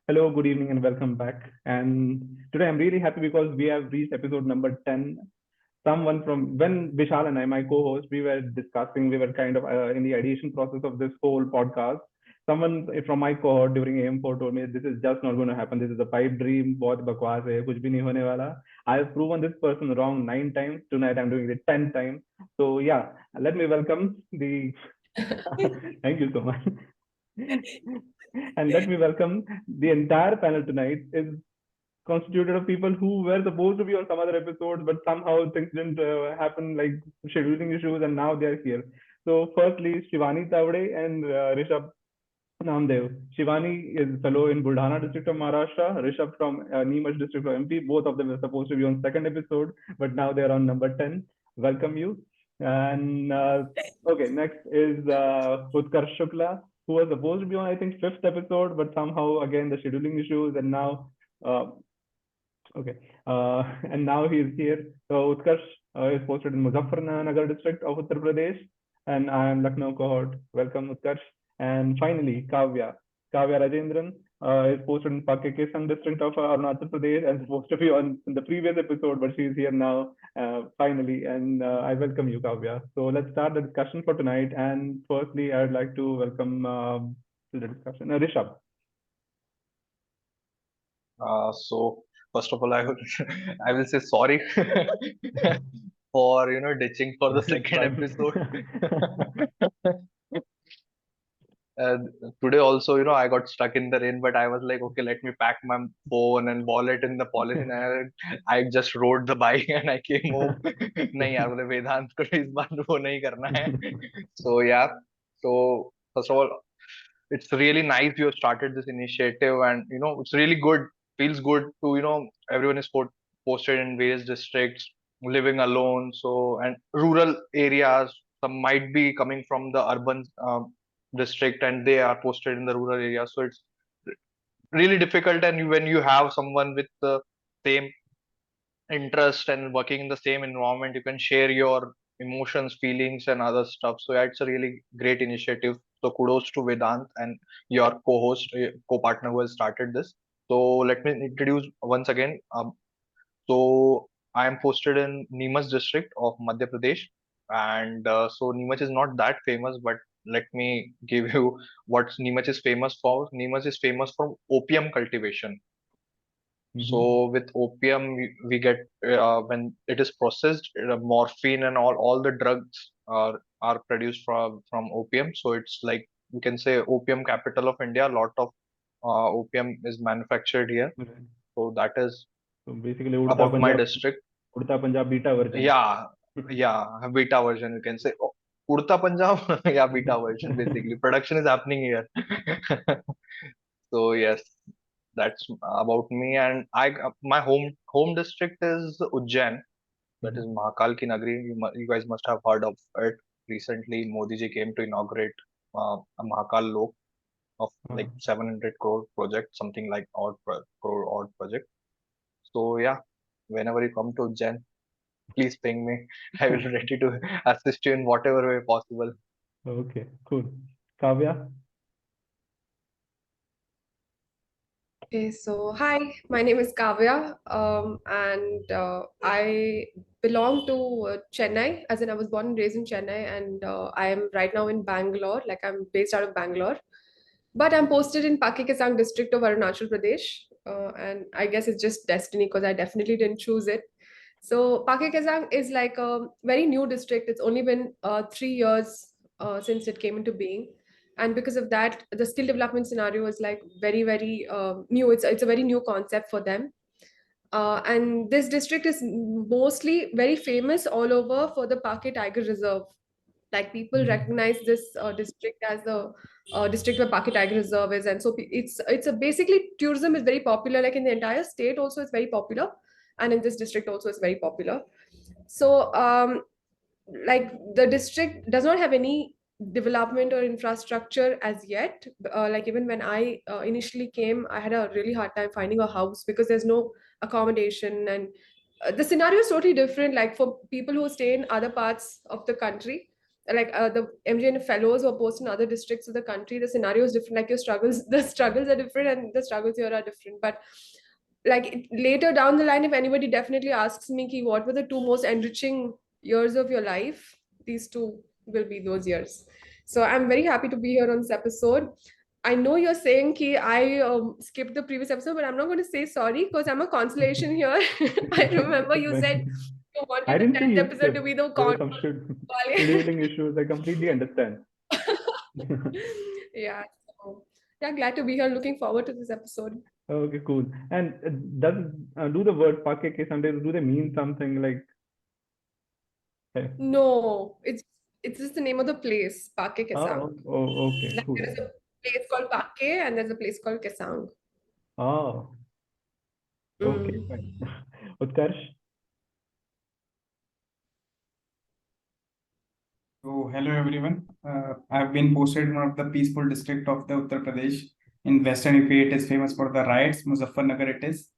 Hello, good evening, and welcome back. And today I'm really happy because we have reached episode number 10. Someone from when Vishal and I, my co-host, we were discussing, we were kind of in the ideation process of this whole podcast. Someone from my cohort during AM4 told me this is just not going to happen. This is a pipe dream, बहुत बकवास है, कुछ भी नहीं होने वाला. I have proven this person wrong 9 times. Tonight I'm doing it 10 times. So yeah, let me welcome the. Thank you so much. And let me welcome the entire panel tonight is constituted of people who were supposed to be on some other episodes, but somehow things didn't happen, like scheduling issues, and now they're here. So, firstly, Shivani Tavade and Rishabh Namdev. Shivani is fellow in Buldhana district of Maharashtra. Rishabh from Neemuch district of MP. Both of them were supposed to be on second episode, but now they're on number 10. Welcome you. And okay, next is Utkarsh Shukla, who was supposed to be on, I think, fifth episode, but somehow again the scheduling issues, and now uh, okay, and now he is here. So Utkarsh is posted in Muzaffarnagar district of Uttar Pradesh, and I am Lucknow cohort. Welcome, Utkarsh. And finally, Kavya Rajendran is posted in Pakekesang district of Arunachal Pradesh and supposed to be on in the previous episode, but she is here now finally. And I welcome you, Kavya. So let's start the discussion for tonight. And firstly, I would like to welcome to the discussion Rishabh. So first of all, I would I will say sorry for ditching for the It's second fine. episode. And today also, I got stuck in the rain, but I was like, okay, let me pack my phone and wallet in the polythene. And I just rode the bike and I came home. नहीं यार बोले वेदांत को इस बार वो नहीं करना है. So yeah. So first of all, it's really nice you have started this initiative, and it's really good. Feels good to everyone is posted in various districts, living alone. So and rural areas. Some might be coming from the urban district and they are posted in the rural area, so it's really difficult. And when you have someone with the same interest and working in the same environment, you can share your emotions, feelings, and other stuff. So yeah, it's a really great initiative. So kudos to Vedant and your co-host, co-partner who has started this. So let me introduce once again. So I am posted in Neemuch district of Madhya Pradesh, and so Neemuch is not that famous, but let me give you what Neemuch is famous for. Neemuch is famous for opium cultivation. Mhm. So with opium, we get when it is processed, morphine and all the drugs are produced from opium. So it's like you can say opium capital of India. A lot of opium is manufactured here. Right. So that is So basically, about my district. Udta Punjab beta version. Yeah, yeah, beta version you can say. Oh, Urta Punjab, yeah, beta version basically. Production is happening here. So yes, that's about me. And my home district is Ujjain. That is Mhm. Mahakal ki Nagri. You guys must have heard of it. Recently, Modi ji came to inaugurate a Mahakal Lok of Uh, like 700 crore project, something like crore odd project. So yeah, whenever you come to Ujjain, please ping me. I will be ready to assist you in whatever way possible. okay, cool. Kavya? Okay, so hi, my name is Kavya, and I belong to Chennai, as in I was born and raised in Chennai, and I am right now in Bangalore, like I'm based out of Bangalore, but I'm posted in Pakikesang district of Arunachal Pradesh, and I guess it's just destiny because I definitely didn't choose it. So Pakikesang is like a very new district. It's only been 3 years since it came into being, and because of that the skill development scenario is like very new. It's a very new concept for them, and this district is mostly very famous all over for the Pake Tiger Reserve. Like people Mhm. recognize this district as the district where Pake Tiger Reserve is, and so it's a basically tourism is very popular. Like in the entire state, also it's very popular, and in this district also it's very popular. So like the district does not have any development or infrastructure as yet. Like even when I initially came, I had a really hard time finding a house because there's no accommodation, and the scenario is totally different like for people who stay in other parts of the country. like the MJN fellows who are posted in other districts of the country, the scenario is different. Like your struggles, the struggles are different, and the struggles here are different. But like later down the line, if anybody definitely asks me, ki, what were the two most enriching years of your life? These two will be those years. So I'm very happy to be here on this episode. I know you're saying ki I skipped the previous episode, but I'm not going to say sorry because I'm a consolation here. I remember you said you I wanted the didn't say 10th you episode to skipped. be the There were con. some scheduling issues. I completely understand. Yeah. So, yeah, glad to be here. Looking forward to this episode. Okay, cool. And does do the word "pake" sometimes do they mean something like? eh, No, it's just the name of the place, Pake Kesang. Okay, Like there cool. is a place called Pake and there's a place called Kesang. Oh, okay, Mm. fine. Utkarsh? So, hello everyone. I've been posted in one of the peaceful district of the Uttar Pradesh in Western UP. It is famous for the riots. Muzaffarnagar it is.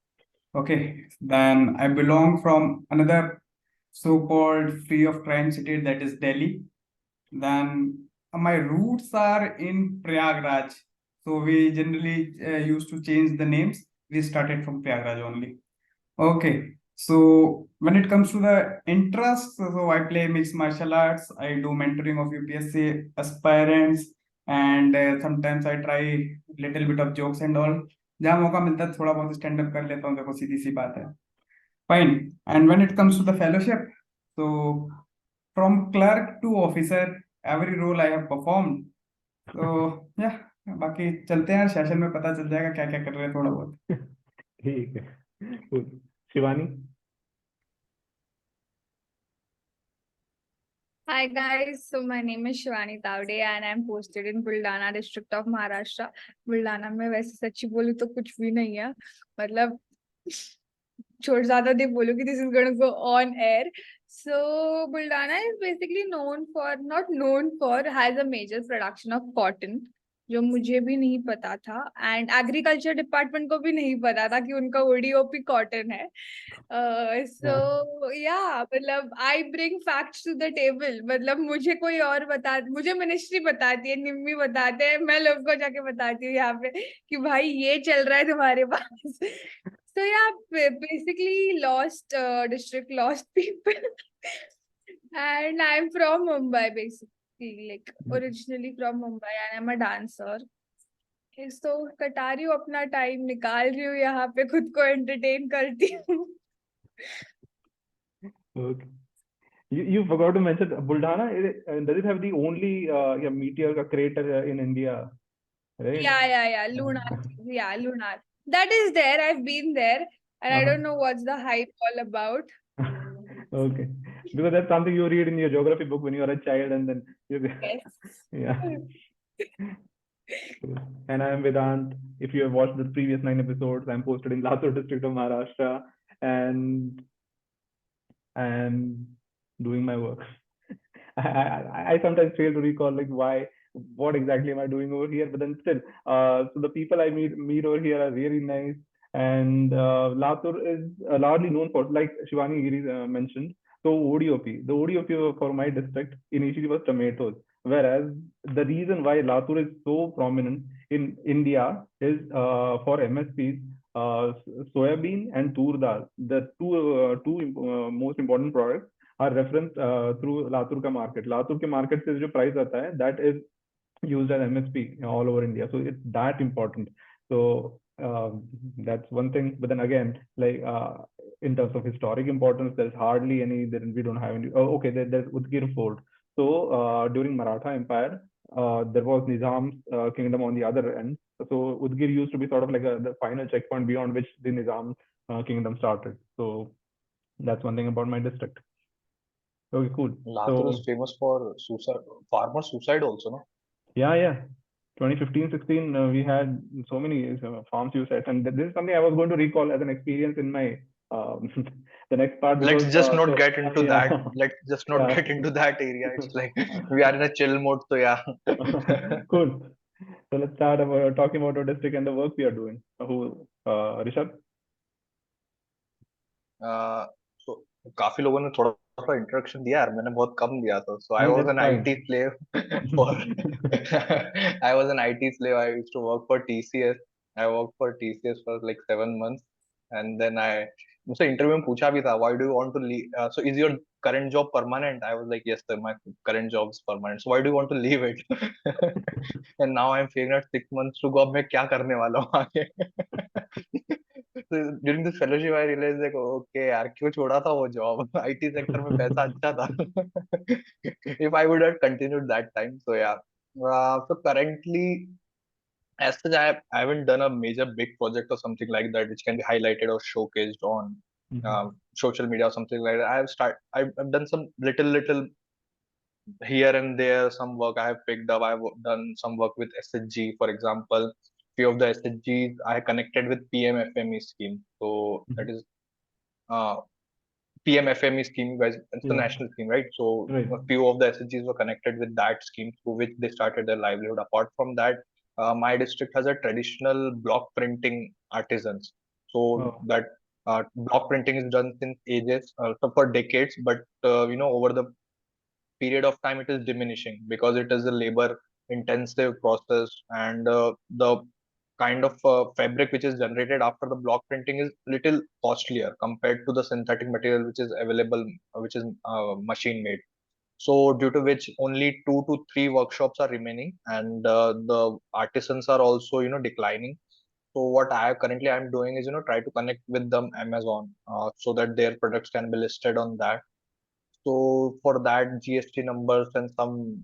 Okay, then I belong from another so-called free of crime city, that is Delhi. Then my roots are in Prayagraj. So we generally used to change the names. We started from Prayagraj only. Okay, so when it comes to the interest, so I play mixed martial arts. I do mentoring of UPSC aspirants, and sometimes I try little bit of jokes and all. जहाँ मौका मिलता है थोड़ा बहुत stand up कर लेता हूँ, देखो सीधी सी बात है. Fine. And when it comes to the fellowship, so from clerk to officer, every role I have performed. So yeah, बाकी चलते हैं सेशन में पता चल जाएगा क्या क्या कर रहे हैं थोड़ा बहुत. ठीक है. Cool. Shivani? Hi guys, so my name is Shivani Tavde and I'm posted in Buldana district of Maharashtra. Buldhana में वैसे सच्ची बोलूं तो कुछ भी नहीं है, मतलब छोड़ ज्यादा दे बोलो कि this is going to go on air. So Buldana is basically known for, not known for, has a major production of cotton, जो मुझे भी नहीं पता था, एंड एग्रीकल्चर डिपार्टमेंट को भी नहीं पता था कि उनका ओडीओपी कॉटन है. सो या मतलब I bring facts to the table. मतलब मुझे कोई और बता, मुझे मिनिस्ट्री बताती है, निम्मी बताते हैं, मैं लोग को जाके बताती हूँ यहाँ पे कि भाई ये चल रहा है तुम्हारे पास. So yeah, basically lost district, lost people. And I'm from Mumbai basically, like originally from Mumbai, and I'm a dancer. So कटा रही हूँ अपना टाइम, निकाल रही हूँ यहाँ पे, खुद को एंटरटेन करती हूँ. Okay. You forgot to mention Buldhana. Does it have the only yeah, meteor crater in India, right? Yeah, Lunar. Yeah, Lunar. That is there. I've been there, and I don't know what's the hype all about. Okay, because that's something you read in your geography book when you are a child, and then you Yes. yeah. And I am Vedant. If you have watched the previous 9 episodes, I'm posted in Latur district of Maharashtra, and I am doing my work. I sometimes fail to recall like what exactly am I doing over here, but then still, so the people I meet over here are really nice, and Latur is largely known for, like Shivani Giri mentioned. So ODOP, the ODOP for my district initially was tomatoes, whereas the reason why Latur is so prominent in India is for MSPs. Soybean and tur dal, the two most important products are referenced through Latur ka market. Latur ke market se jo price aata hai, that is used as MSP all over India. So it's that important. So that's one thing. But then again, like in terms of historic importance, there's hardly any. We don't have any. Oh, okay, there's Udgir Fort. So during Maratha Empire, there was Nizam's kingdom on the other end. So Udgir used to be sort of like the final checkpoint beyond which the Nizam kingdom started. So that's one thing about my district. Okay, cool. Latur is So famous for suicide, farmer suicide also, no? yeah. 2015-16, we had so many farm suicides, and this is something I was going to recall as an experience in my the next part, Let's because just not get into that. yeah, Let's just not yeah. get into that area. It's like we are in a chill mode, so yeah. Cool. So let's start about talking about our district and the work we are doing. Rishabh? Uh, so काफी लोगों ने थोड़ा सा introduction दिया यार, मैंने बहुत कम दिया था. So I No, was that's an fine. IT slave for I was an IT slave. I used to work for TCS. I worked for TCS for like 7 months, and then मुझसे interview में पूछा भी था, why do you want to leave? So is your current job permanent? I was like, yes sir, my current job is permanent. So why do you want to leave it? And now I'm figuring out 6 months to go. अब मैं क्या करने वाला हूँ आगे? So during this fellowship, I realized like, okay यार, क्यों छोड़ा था वो जॉब? IT सेक्टर में पैसा अच्छा था. If I would have continued that time, so yeah. So currently, as such, I haven't done a major big project or something like that, which can be highlighted or showcased on Mhm. social media or something like that. I've done some little here and there, some work I have picked up. I've done some work with SHG, for example. Few of the SHGs I connected with PMFME scheme. So that Mhm. is uh, PMFME scheme, you guys. It's the Yeah, national scheme, right? So right. a few of the SHGs were connected with that scheme, through which they started their livelihood. Apart from that, my district has a traditional block printing artisans. So Oh. that block printing is done since ages, so for decades. But over the period of time, it is diminishing because it is a labor intensive process, and the kind of fabric which is generated after the block printing is little costlier compared to the synthetic material which is available, which is machine made. So due to which only 2 to 3 workshops are remaining, and the artisans are also declining. So what I'm doing is try to connect with them Amazon, so that their products can be listed on that. So for that, GST numbers and some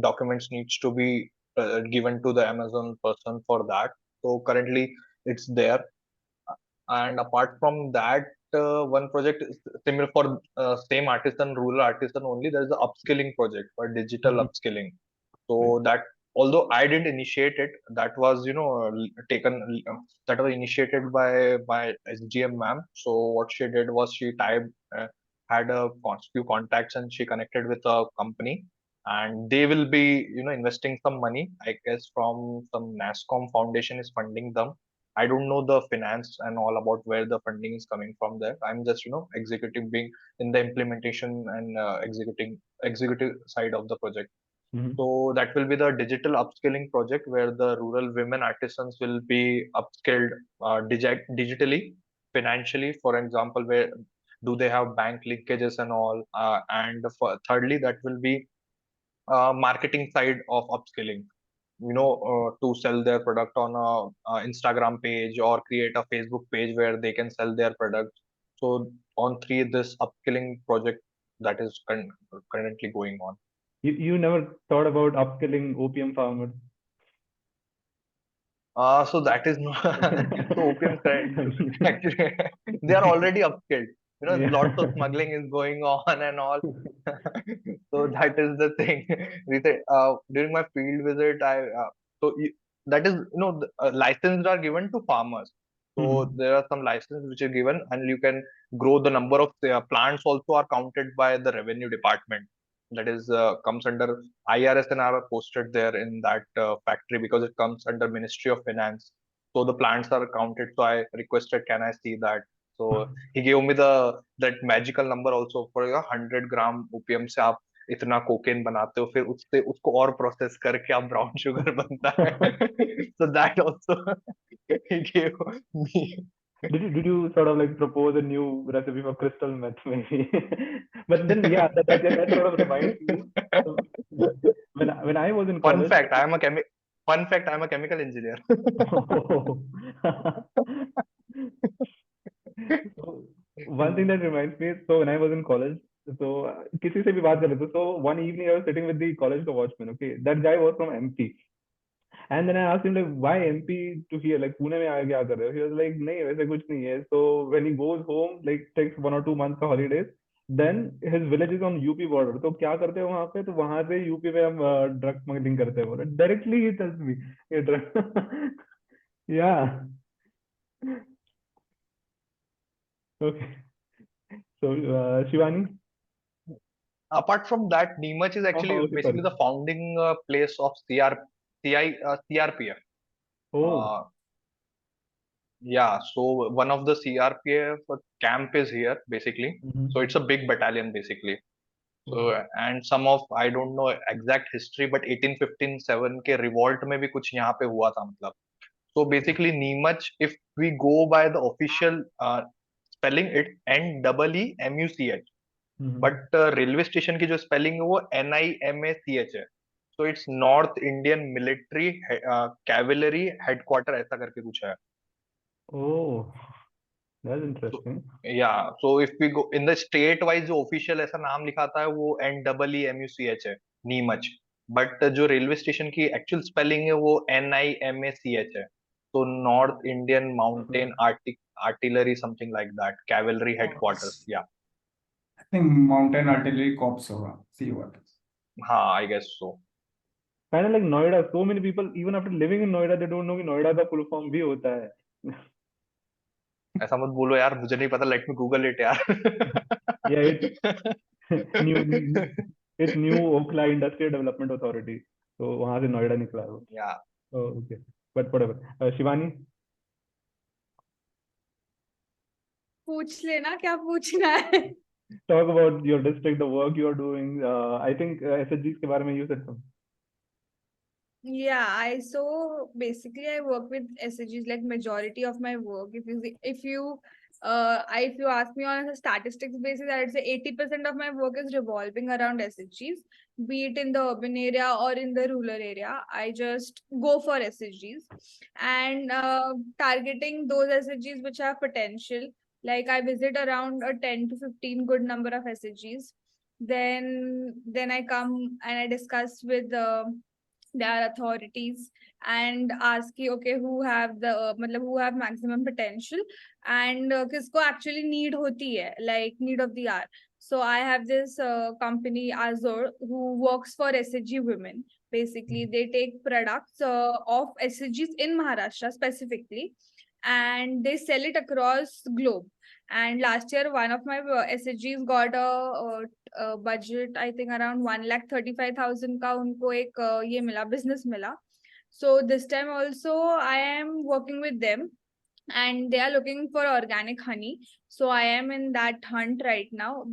documents needs to be given to the Amazon person for that. So currently it's there. And apart from that, one project is similar for same artisan, rural artisan only. There's the upskilling project for digital Mhm. upskilling. Right. So that, although I didn't initiate it, that was taken that was initiated by SGM ma'am. So what she did was she had a few contacts, and she connected with a company, and they will be investing some money, I guess, from some NASCOM Foundation is funding them. I don't know the finance and all about where the funding is coming from there. I'm just executive, being in the implementation and executive side of the project. Mhm. So that will be the digital upskilling project, where the rural women artisans will be upskilled digitally, financially. For example, where do they have bank linkages and all? And thirdly, that will be marketing side of upskilling. To sell their product on a Instagram page, or create a Facebook page where they can sell their products. So on three, this upskilling project that is currently going on. You never thought about upskilling opium farmers? So that is not so opium actually they are already upskilled. Lots of Yeah. smuggling is going on and all. So that is the thing. During my field visit, so you, that is licenses are given to farmers. So Mhm. there are some licenses which are given, and you can grow. The number of plants also are counted by the revenue department. That is comes under IRS, and are posted there in that factory, because it comes under Ministry of Finance. So the plants are counted. So I requested, can I see that? So he gave me that magical number also, for 100 gram OPM से आप इतना cocaine बनाते हो, फिर उससे उसको और process करके आप ब्राउन शुगर बनता है. So that also he gave me. Did you sort of like propose a new recipe for crystal meth maybe? But then yeah, that sort of reminds me. So when I was in Fun college. fact, Fun fact, I'm a chemical engineer. So one thing that reminds me, so when I was in college, so किसी से भी बात कर रहे थे, so one evening I was sitting with the college watchman. Okay, that guy was from MP, and then I asked him like, why MP to here, like Pune में आके क्या कर रहे हो? He was like, नहीं वैसे कुछ नहीं है. So when he goes home, like takes 1 or 2 months का holidays, then his village is on UP border. तो क्या करते हैं वहां पे? तो वहां से यूपी में हम ड्रग स्मगलिंग करते हैं. बोले डायरेक्टली ही tells me ये drug. Yeah. Okay. So Shivani. Apart from that, Neemuch is actually Okay, basically sorry. the founding place of CRPF. Oh. Uh, yeah, so one of the CRPF camp is here basically. Mhm. So it's a big battalion basically. So and some of I don't know exact history, but 1857 के revolt में भी कुछ यहाँ पे हुआ था मतलब. So basically Neemach, if we go by the official spelling, it NEEMUCH. Mhm. But railway station की जो स्पेलिंग है वो NIMACH है. So it's north Indian military cavalry headquarter ऐसा करके कुछ है. Oh, that's interesting. या so if we go in the state wise जो ऑफिशियल ऐसा नाम लिखाता है वो NEEMUCH है, नीमच. बट जो रेलवे स्टेशन की एक्चुअल स्पेलिंग है वो NIMACH है. तो north Indian mountain artillery something like that, cavalry headquarters. या I think Mountain Artillery Corps होगा. See what. हाँ, I guess so. Kind of like Noida. So many people, even after living in Noida, they don't know कि Noida का full form भी होता है. ऐसा मत बोलो यार, मुझे नहीं पता. लेट मी गूगल इट यार. Yeah, it's new. It's New Okhla Industrial Development Authority. तो वहां से नोएडा निकला है वो. या Oh, okay. But whatever. Shivani, पूछ लेना क्या पूछना है. talk about your district, the work you are doing. I think SHGs के बारे में you said some. Yeah, so basically I work with SHGs like majority of my work. If you ask me on a statistics basis, I'd say 80% of my work is revolving around SHGs, be it in the urban area or in the rural area. I just go for SHGs and targeting those SHGs which have potential. Like I visit around a 10 to 15 good number of SHGs. Then I come and I discuss with their authorities and ask कि okay who have the मतलब who have maximum potential and किसको actually need होती है, like need of the hour. So I have this company Azor who works for SHG women. Basically they take products of SHGs in Maharashtra specifically and they sell it across globe. And last year one of my SHGs got a budget I think around 1,35,000 का उनको एक ये मिला business मिला. So this time also I am working with them and they are looking for organic honey. So I am in that hunt right now.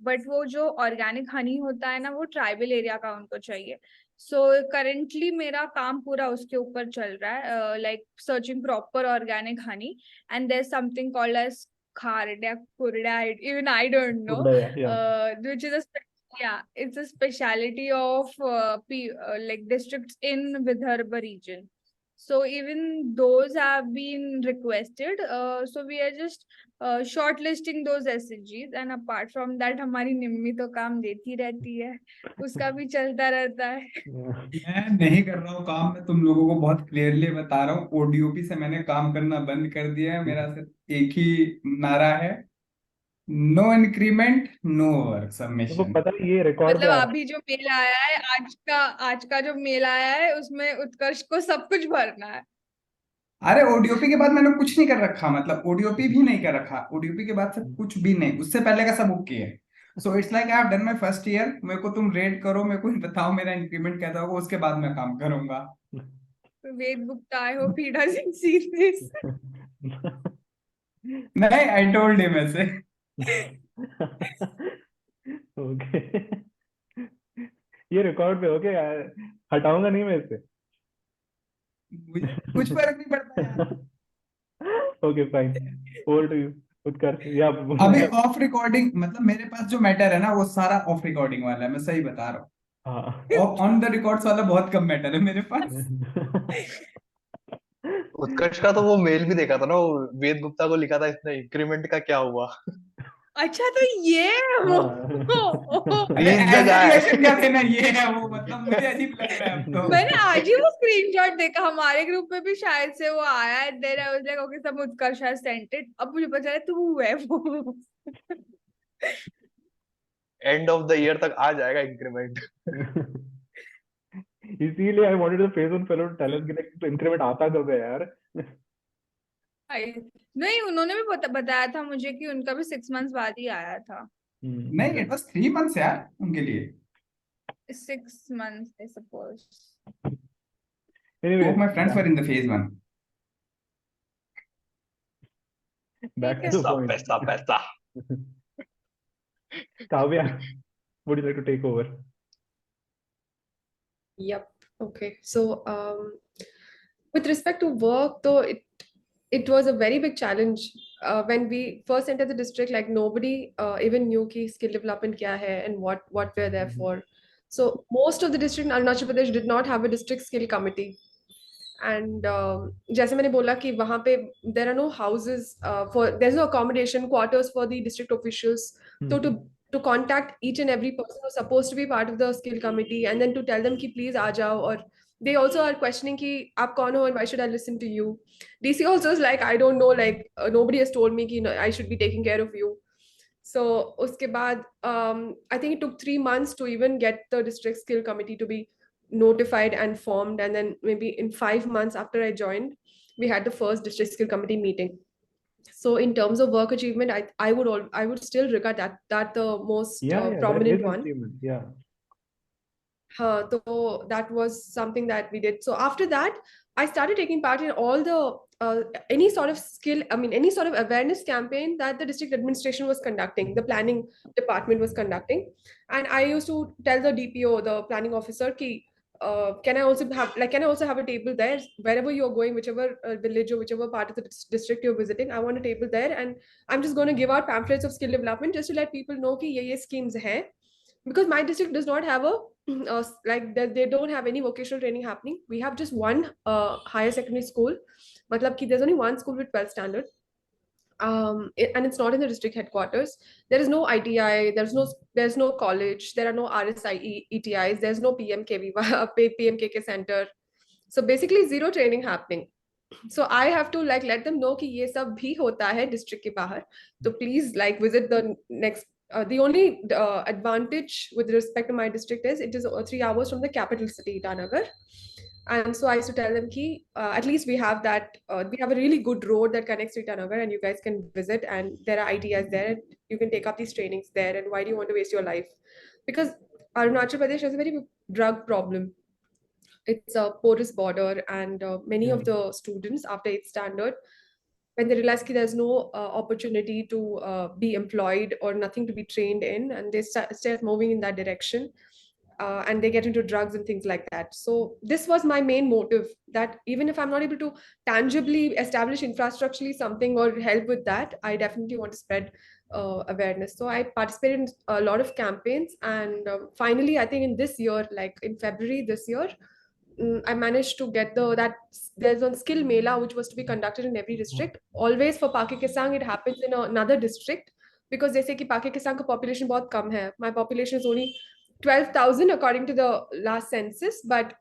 But वो जो organic honey होता है ना वो tribal area का उनको चाहिए. So currently मेरा काम पूरा उसके ऊपर चल रहा है, like searching proper organic honey. And there's something called as Kharda, Kurda, even I don't know, Yeah. which is it's a speciality of like districts in Vidarbha region. So even those have been requested. So we are just shortlisting those SHGs and apart from that हमारी निम्मी तो काम देती रहती है, उसका भी चलता रहता है. मैं नहीं कर रहा हूँ काम. मैं तुम लोगों को बहुत क्लियरली बता रहा हूँ, ओडीओपी से मैंने काम करना बंद कर दिया है. मेरा सिर्फ एक ही नारा है, नो इंक्रीमेंट नो वर्क तुमको सबमिशन. पता है ये रिकॉर्ड पे मतलब आ अभी जो मेल आया है आज का जो मेल आया है उसमें उत्कर्ष को सब कुछ भरना है. अरे ओडीओपी के बाद मैंने कुछ नहीं कर रखा, मतलब ओडीओपी भी नहीं कर रखा. ओडीओपी के बाद से कुछ भी नहीं, उससे पहले का सब ओके है. So it's like I have done my first year. मेरे को तुम रेट करो, मेरे को बताओ मेरा इंक्रीमेंट कैसा होगा, उसके बाद मैं काम करूंगा. Ved Gupta I hope he doesn't see this. नहीं, आई टोल्ड हिम ऐसे. ओके. ये रिकॉर्ड पे ओके, हटाऊंगा नहीं मैं इससे. मुझे कुछ फर्क नहीं पड़ता यार. Okay fine. Over to you Utkarsh. या अभी ऑफ रिकॉर्डिंग, मतलब मेरे पास जो मैटर है ना वो सारा ऑफ रिकॉर्डिंग वाला है, मैं सही बता रहा हूँ. हाँ. ऑन द रिकॉर्ड्स वाला बहुत कम मैटर है मेरे पास. उत्कर्ष का तो वो मेल भी देखा था ना, वो वेद गुप्ता को लिखा था इसने, इंक्रीमेंट का क्या हुआ. अच्छा तो ये वो अरे He's the ऐसे guy. रिएक्शन क्या देना, ये है वो, मतलब मुझे अजीब लग रहा है अब तो. मैंने आज ही वो स्क्रीनशॉट देखा, हमारे ग्रुप में भी शायद से वो आया है. Then I was like okay some Utkarsh has sent it. अब मुझे पता है तू है वो. एंड ऑफ द ईयर तक आ जाएगा इंक्रीमेंट. इसीलिए I wanted to face on fellow to tell us कि लाइक इंक्रीमेंट आता कब है यार. नहीं उन्होंने भी बताया था मुझे कि उनका भी 6 months बाद ही आया था. नहीं, इट वाज 3 months यार उनके लिए. 6 months I suppose. Anyway, Both my friends were in the phase 1. Back ठीक to है. the point. Paisa. Kavya, would you like to take over? Yep. Okay. So, with respect to work, though, it was a very big challenge. When we first entered the district, like nobody even knew ki skill development kya hai and what we're there for. So most of the district in Arunachal Pradesh did not have a district skill committee. And जैसे मैंने बोला कि वहाँ पे there are no houses there's no accommodation quarters for the district officials. So to contact each and every person who's supposed to be part of the skill committee and then to tell them कि please आ जाओ, or they also are questioning कि आप कौन हो and why should I listen to you. DC also is like I don't know, like nobody has told me कि I should be taking care of you. So उसके बाद I think it took 3 months to even get the district skill committee to be notified and formed, and then maybe in 5 months after I joined, we had the first district skill committee meeting. So in terms of work achievement, I would still regard that the most Yeah, that prominent is an one. achievement. Yeah. So that was something that we did. So after that, I started taking part in all the any sort of skill, I mean, any sort of awareness campaign that the district administration was conducting, the planning department was conducting. And I used to tell the DPO, the planning officer, ki, can I also have a table there wherever you're going, whichever village or whichever part of the district you're visiting. I want a table there, and I'm just going to give out pamphlets of skill development just to let people know ki ye schemes hai. Because my district does not have a like that, they don't have any vocational training happening. We have just one higher secondary school, matlab ki there's only one school with 12th standard, and it's not in the district headquarters. There is no ITI, there's no college, there are no RSI ETIs, there's no PMKV PMKK center. So basically zero training happening. So I have to like let them know कि ये सब भी होता है district के बाहर. So please like visit the next. The only advantage with respect to my district is it is 3 hours from the capital city, Itanagar. And so I used to tell them ki, at least we have that, we have a really good road that connects to Itanagar, and you guys can visit, and there are ITIs there. You can take up these trainings there, and why do you want to waste your life? Because Arunachal Pradesh has a very big drug problem. It's a porous border, and many of the students after 8th standard, when they realize that there's no opportunity to be employed or nothing to be trained in, and they start moving in that direction, and they get into drugs and things like that. So this was my main motive, that even if I'm not able to tangibly establish infrastructurally something or help with that, I definitely want to spread awareness. So I participated in a lot of campaigns, and finally I think in this year, like in February this year, I managed to get that there's one skill mela which was to be conducted in every district. Always for Pake Kesang, it happens in another district, because they say कि Pake Kesang का population बहुत कम है. My population is only 12,000 according to the last census, but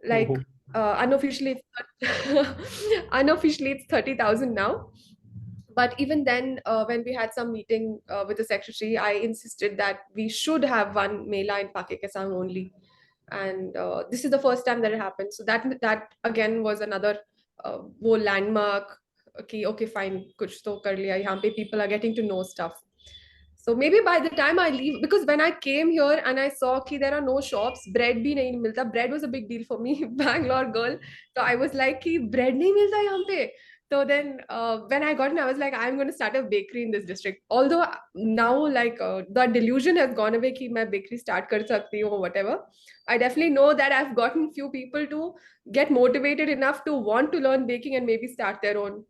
like unofficially, unofficially it's 30,000 now. But even then, when we had some meeting with the secretary, I insisted that we should have one mela in Pake Kesang only, and this is the first time that it happened. So that again was another वो landmark कि okay fine कुछ तो कर लिया यहाँ पे, people are getting to know stuff. So maybe by the time I leave, because when I came here and I saw कि there are no shops, bread भी नहीं मिलता. Bread was a big deal for me, Bangalore girl. So I was like कि bread नहीं मिलता यहाँ पे. So then when I got in, I was like, I'm going to start a bakery in this district. Although now like the delusion has gone away कि मैं bakery start कर सकती हूँ or whatever. I definitely know that I've gotten few people to get motivated enough to want to learn baking and maybe start their own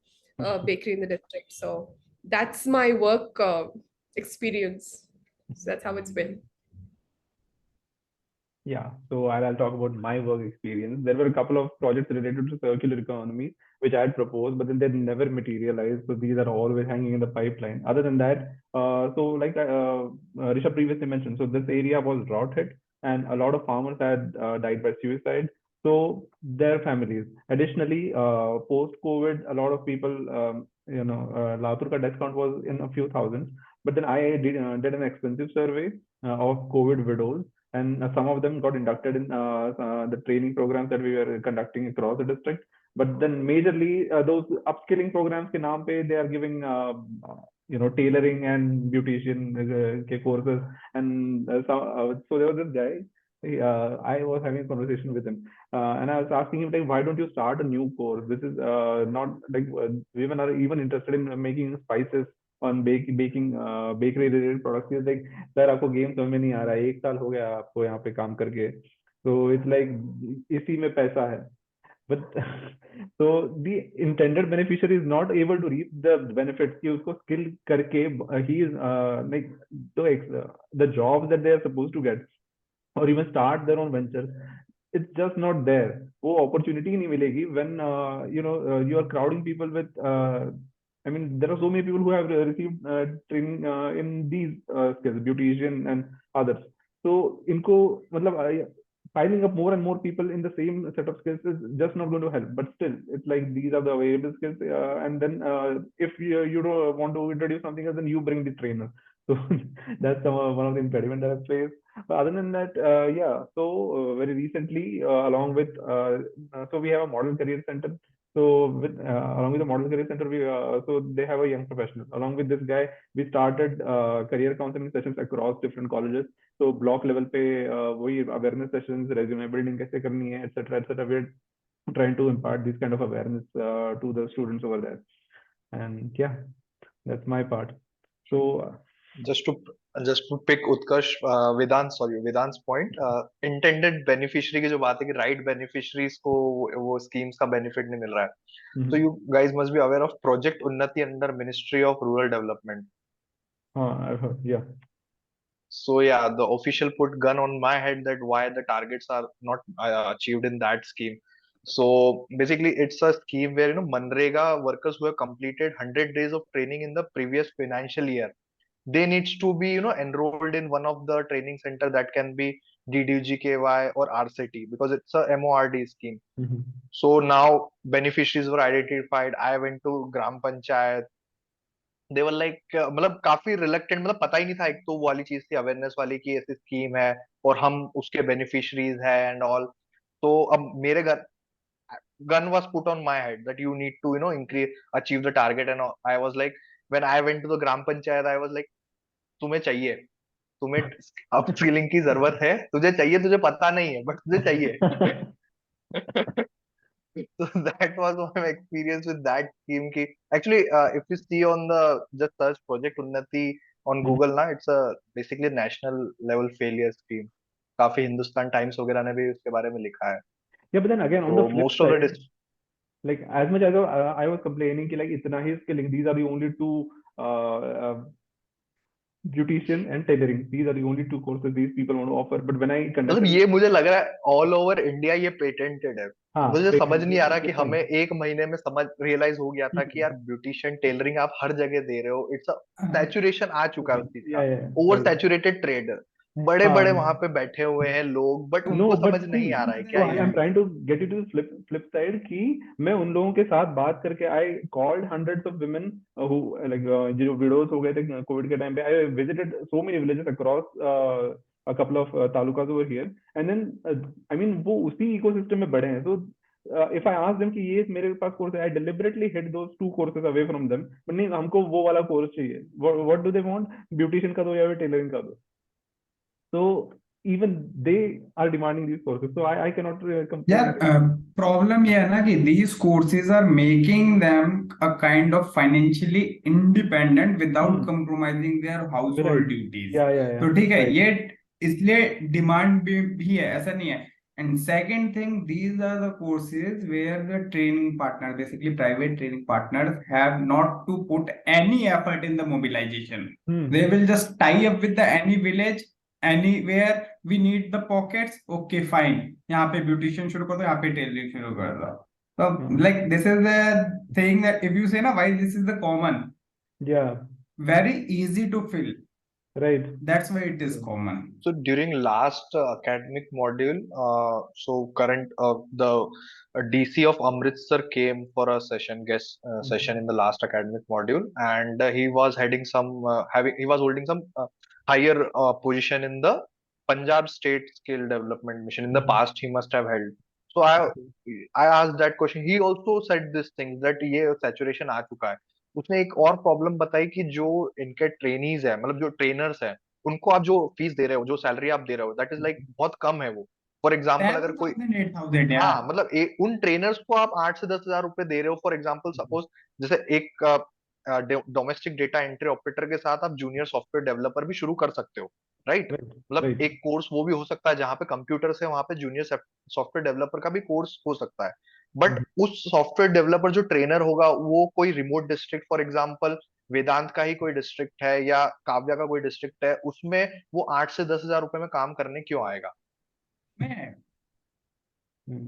bakery in the district. So that's my work experience. So that's how it's been. Yeah, so I'll talk about my work experience. There were a couple of projects related to circular economy which I had proposed, but then they never materialized. So these are always hanging in the pipeline. Other than that, so like Risha previously mentioned, so this area was drought hit, and a lot of farmers had died by suicide. So their families. Additionally, post-COVID, a lot of people, Latur ka death count was in a few thousands. But then I did an extensive survey of COVID widows, and some of them got inducted in the training programs that we were conducting across the district. But then majorly those upskilling programs ke naam pe, they are giving tailoring and beautician courses, and so there was this guy I was having a conversation with him, and I was asking him like, why don't you start a new course? This is not like women are even interested in making spices on baking bakery related products. He's like, sir आपको game समझ में नहीं आ रहा है, 1 साल हो गया आपको यहाँ पे काम करके, so it's like इसी में पैसा है. But so the intended beneficiary is not able to reap the benefits कि उसको skill करके he is like the jobs that they are supposed to get or even start their own ventures, it's just not there. वो opportunity ही नहीं मिलेगी when you are crowding people with I mean there are so many people who have received training in these skills, beautician and others. So इनको मतलब piling up more and more people in the same set of skills is just not going to help. But still, it's like these are the available skills. And then if you don't want to introduce something else, then you bring the trainer. So that's one of the impediment that I've faced. But other than that, yeah. So very recently, along with so we have a model career center. So with along with the model career center, we so they have a young professional. Along with this guy, we started career counseling sessions across different colleges. तो block level पे वही awareness sessions, resume building कैसे करनी है, etcetera etcetera. We are trying to impart this kind of awareness to the students over there. And yeah, that's my part. So just to pick Utkarsh, Vedant's point, intended beneficiary की जो बात है कि right beneficiaries को वो schemes का benefit नहीं मिल रहा है. So you guys must be aware of Project Unnati under Ministry of Rural Development. I've heard, yeah. So yeah, the official put gun on my head that why the targets are not achieved in that scheme. So basically, it's a scheme where Manrega workers who have completed 100 days of training in the previous financial year, they needs to be enrolled in one of the training center that can be DDGKY or RCT because it's a MORD scheme. So now beneficiaries were identified. I went to Gram Panchayat. They were like मतलब काफी reluctant, मतलब पता ही नहीं था. एक तो वो वाली चीज थी अवेयरनेस वाली कि ऐसी स्कीम है और हम उसके बेनिफिशियरीज है एंड ऑल. तो अब मेरे घर gun was put on my head that you need to increase achieve the target and I was like when I went to the gram panchayat I was like तुम्हें चाहिए, तुम्हें अप स्किलिंग की जरूरत है, तुझे चाहिए, तुझे पता नहीं है बट तुझे चाहिए. So that was my experience with that scheme. Ki actually, if you see on the just search Project Unnati on Google ना, it's a basically national level failure scheme. काफी हिंदुस्तान टाइम्स वगैरह ने भी उसके बारे में लिखा है. Yeah, but then again on So the flip most of side, the like as much as I was complaining कि like इतना ही skilling, these are the only two beautician and tailoring, these are the only two courses these people want to offer. But when I मतलब conducted, ये मुझे लग रहा है all over India ये patented है. हाँ मुझे समझ नहीं आ रहा कि patented हमें एक महीने में समझ रियलाइज हो गया था कि यार ब्यूटिशियन टेलरिंग आप हर जगह दे रहे हो. इट्स अ सैचुरेशन आ चुका है उस चीज का. yeah, over right. Saturated trade, बड़े बड़े वहां पे बैठे हुए हैं लोग, बट No, उनको but समझ see, नहीं आ रहा है so क्या I'm ये. trying to get you to the flip side कि मैं उन लोगों के साथ बात करके I called hundreds of women who like जो widows हो गए थे कोविड के टाइम पे. I visited so many villages across a couple of talukas over here, and then I mean वो उसी ecosystem में बड़े हैं. So if I ask them कि ये मेरे पास कोर्स है, I deliberately hid those two courses away from them. But नहीं, हमको वो वाला कोर्स चाहिए. What do they want? Beautician का दो या फिर टेलरिंग का दो. So even they are demanding these courses. So I cannot complain. यार प्रॉब्लम ये है ना कि these courses are making them a kind of financially independent without compromising their household Right. duties. Yeah. तो ठीक है, Right. ये इसलिए डिमांड भी है, ऐसा नहीं है. And second thing, these are the courses where the training partner, basically private training partners, have not to put any effort in the mobilization. They will just tie up with the any village, anywhere we need the pockets. Okay, fine. यहाँ पे beautician शुरू कर दो, यहाँ पे tailoring शुरू कर दो. So like this is the thing that if you say ना, why this is the common, Yeah. very easy to fill. Right. That's why it is common. So during last academic module, so current the DC of Amritsar came for a session, guest session in the last academic module, and he was heading some he was holding some higher position in the Punjab State Skill Development Mission. In the past, he must have held. So I asked that question. He also said this thing that ये saturation आ चुका है. उसने एक और problem बताई कि जो इनके ट्रेनीज है, मतलब जो ट्रेनर्स है, उनको आप जो फीस दे रहे हो, जो सैलरी आप दे रहे हो, दैट इज लाइक बहुत कम है वो। फॉर एग्जाम्पल अगर कोई 7,000 8,000 हाँ यार। मतलब उन ट्रेनर्स को आप 8 से 10 हजार रुपए दे रहे हो फॉर एग्जाम्पल, सपोज जैसे एक डोमेस्टिक डेटा एंट्री ऑपरेटर के साथ आप जूनियर सॉफ्टवेयर डेवलपर भी शुरू कर सकते हो, राइट? Right. मतलब Right. एक कोर्स वो भी हो सकता है जहाँ पे कंप्यूटर से, वहां पे जूनियर सॉफ्टवेयर डेवलपर का भी कोर्स हो सकता है। बट उस सॉफ्टवेयर डेवलपर जो ट्रेनर होगा वो कोई रिमोट डिस्ट्रिक्ट, फॉर एग्जाम्पल वेदांत का ही कोई डिस्ट्रिक्ट है या काव्या का कोई डिस्ट्रिक्ट है, उसमें वो 8 से 10 हजार रुपए में काम करने क्यों आएगा? मैं Hmm.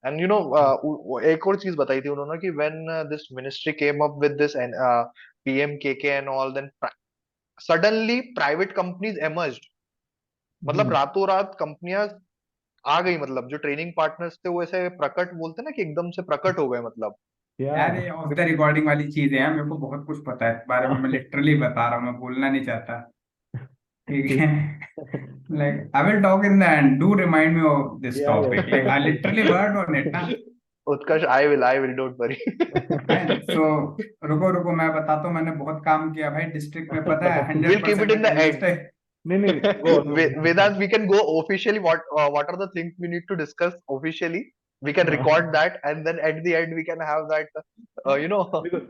एंड यू नो एक और चीज बताई थी उन्होंने कि when this ministry came up with this PMKK and all, then suddenly private companies emerged. मतलब रातों रात कंपनियां आ गई, मतलब जो ट्रेनिंग पार्टनर्स थे वो ऐसे प्रकट, बोलते ना कि एकदम से प्रकट हो गए मतलब। यार, Yeah. ये ऑफ द रिकॉर्डिंग वाली चीज है यार, मेरे को बहुत कुछ पता है इस बारे में, मैं लिटरली बता रहा हूँ, मैं बोलना नहीं चाहता। ठीक है। Like, I will talk in the end. Do remind me of this Yeah, topic. Like, I literally worked on it, ना। Utkarsh, I will don't worry. So, रुको रुको, मैं बताता हूँ, मैंने बहुत काम किया भाई डिस्ट्रिक्ट में, पता है, We'll keep it 100% in the end. District. नहीं नहीं, go on, go on. Vedant, we can go officially. What are the things we need to discuss officially? We can record that, and then at the end we can have that. You know. Because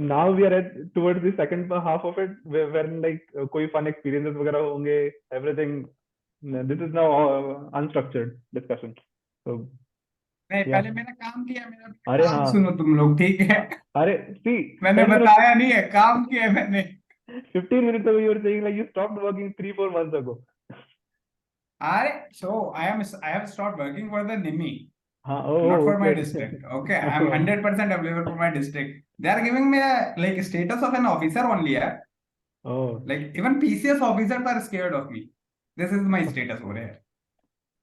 now we are towards the second half of it, where like कोई fun experiences वगैरह होंगे, everything. This is now unstructured discussion. So नहीं, yeah. पहले मैंने काम किया, मेरा अरे काम हाँ, सुनो तुम लोग, ठीक है। अरे see, मैंने 10 minutes, बताया नहीं है, काम किया है मैंने। 15 minutes ago you were saying like you stopped working 3-4 months ago. अरे, so I have stopped working for the NIMI. हाँ, Not oh, for my okay. district. Okay, I'm 100% available for my district. They are giving me a like status of an officer only. Yeah, Oh, like even PCS officers are scared of me. This is my status over here.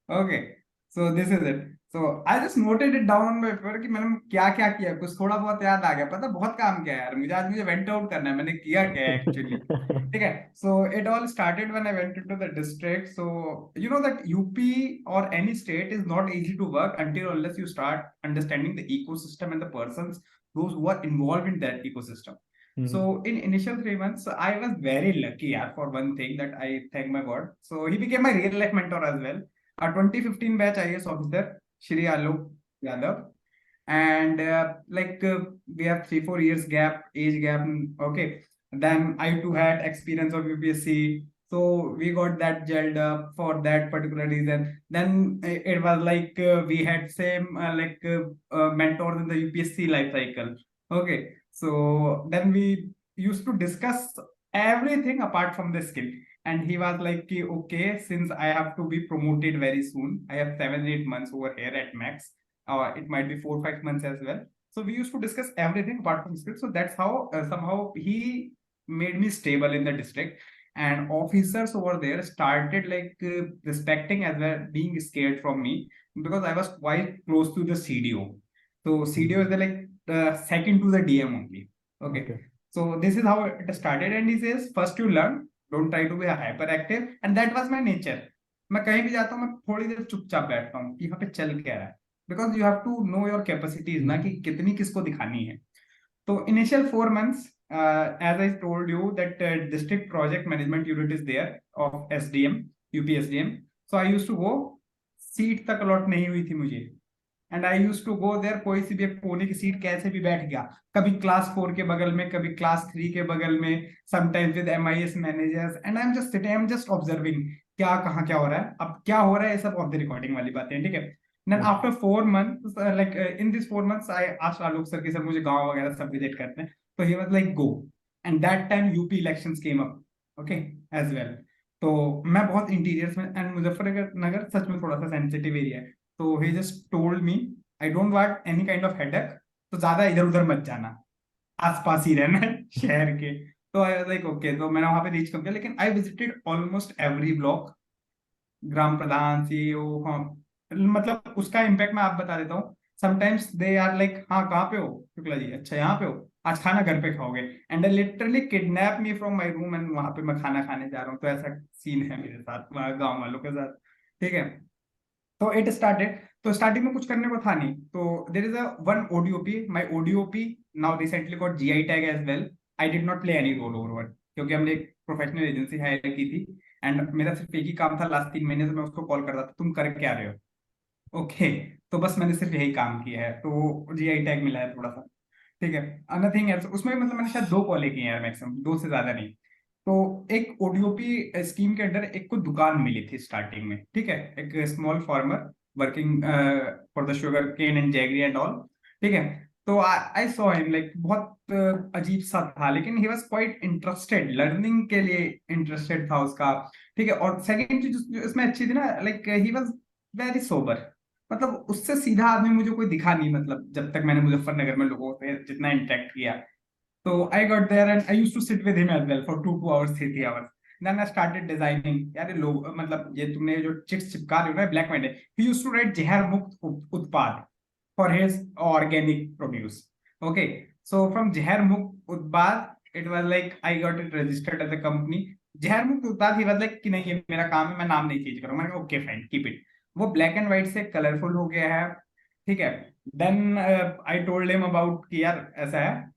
Okay, so this is it. So I just noted it down on my paper कि मैंने क्या क्या किया, कुछ थोड़ा बहुत याद आ गया, पता बहुत काम किया यार मुझे, आज मुझे वेंट आउट करना है मैंने किया क्या एक्चुअली। ठीक है, so it all started when I went into the district. So you know that UP or any state is not easy to work until unless you start understanding the ecosystem and the persons, those who are involved in that ecosystem. So in initial 3 months, I was very lucky, yeah, for one thing that I thank my God. So he became my real life mentor as well. A 2015 batch IAS officer, Shri Alok Yadav, and we have 3-4 years gap, age gap. Okay, then I too had experience of UPSC, so we got that gelled up for that particular reason. Then it was like we had same mentors in the UPSC life cycle. Okay, so then we used to discuss everything apart from the skill. And he was like, okay, since I have to be promoted very soon, I have 7-8 months over here at max. It might be 4-5 months as well. So we used to discuss everything apart from skill. So that's how somehow he made me stable in the district. And officers over there started respecting as well, being scared from me because I was quite close to the CDO. So CDO is the second to the DM only. Okay. So this is how it started. And he says, first you learn. Don't try to be hyperactive, and that was my nature. मैं कहीं भी जाता हूँ, मैं थोड़ी देर चुपचाप बैठता हूँ कि यहाँ पे चल क्या रहा है, because you have to know your capacities ना, कि कितनी किसको दिखानी है। तो initial 4 months, as I told you that district project management unit is there of SDM, UP SDM. So I used to go, seat तक अलॉट नहीं हुई थी मुझे, and I use to go there, कोई सी भी एक कोने की सीट कैसे भी बैठ गया, कभी क्लास 4 के बगल में, कभी क्लास 3 के बगल में, sometimes with MIS managers, and I am just sitting, I am just observing क्या कहाँ क्या हो रहा है, अब क्या हो रहा है, ये सब ऑफ द रिकॉर्डिंग वाली बातें, ठीक है। Then after 4 months, in this 4 months I asked Alok sir कि सर मुझे गांव वगैरह सब विजिट करते हैं, तो he was like go, and that time UP elections came up, okay, as well. तो मैं बहुत इंटीरियर्स में, एंड मुजफ्फरनगर सच में थोड़ा सा सेंसिटिव एरिया है, तो he just told me, I don't want any kind of headache, तो ज्यादा इधर उधर मत जाना, आसपास ही रहना है शहर के। तो आई वाज लाइक ओके, तो मैंने वहां पे रीच कर दिया, लेकिन I visited almost every block, gram Pradhan, CEO, हाँ, मतलब उसका इम्पैक्ट मैं आप बता देता हूँ। समटाइम्स दे आर लाइक, हाँ कहाँ पे हो शुक्ला जी, अच्छा यहाँ पे हो, आज खाना घर पे खाओगे, and they literally kidnap me from my room, and वहां पे मैं खाना खाने जा रहा हूँ। तो ऐसा सीन है मेरे साथ वहाँ गाँव वालों के साथ, ठीक है। तो इट स्टार्टेड, तो स्टार्टिंग में कुछ करने को था नहीं, तो there is a one ODOP, my ODOP now recently got GI tag as well, I did not play any role over क्योंकि हमने एक प्रोफेशनल एजेंसी हायर की थी एंड मेरा सिर्फ एक ही काम था लास्ट 3 महीने से, मैं उसको कॉल करता था तुम कर क्या रहे हो। ओके, तो बस मैंने सिर्फ यही काम किया है, तो जीआई टैग मिला है थोड़ा सा। ठीक है, नथिंग एल्स। उसमें मतलब मैंने शायद 2 कॉलें की हैं यार, मैक्सिमम 2 से ज्यादा नहीं। तो एक ओडीओपी स्कीम के अंडर एक को दुकान मिली थी स्टार्टिंग में, ठीक है, एक small farmer working for the sugarcane and jaggery and all. ठीक है, तो आई सॉ हिम लाइक बहुत अजीब सा था, लेकिन he was quite interested, learning के लिए इंटरेस्टेड था उसका। ठीक है, और सेकंड चीज जो इसमें अच्छी थी ना, like he was very sober. मतलब उससे सीधा आदमी मुझे कोई दिखा नहीं, मतलब जब तक मैंने मुजफ्फरनगर में लोगों से जितना इंटरेक्ट किया। तो I got there and I used to sit with him as well for 2 hours 3 hours। Then I started designing. यार ये लोग मतलब ये तुमने जो चिट्स चिपका रहे हो ना black and he used to write जहर मुक्त उत्पाद for his organic produce. Okay, so from जहर मुक्त उत्पाद it was like I got it registered as a company. जहर मुक्त उत्पाद ही वाज लाइक कि नहीं ये मेरा काम है, मैं नाम नहीं चेंज करूंगा। मैंने कहा ओके फाइन कीप इट। वो ब्लैक एंड व्हाइट से कलरफुल हो गया है। ठीक है, then I told him about कि यार ऐसा है,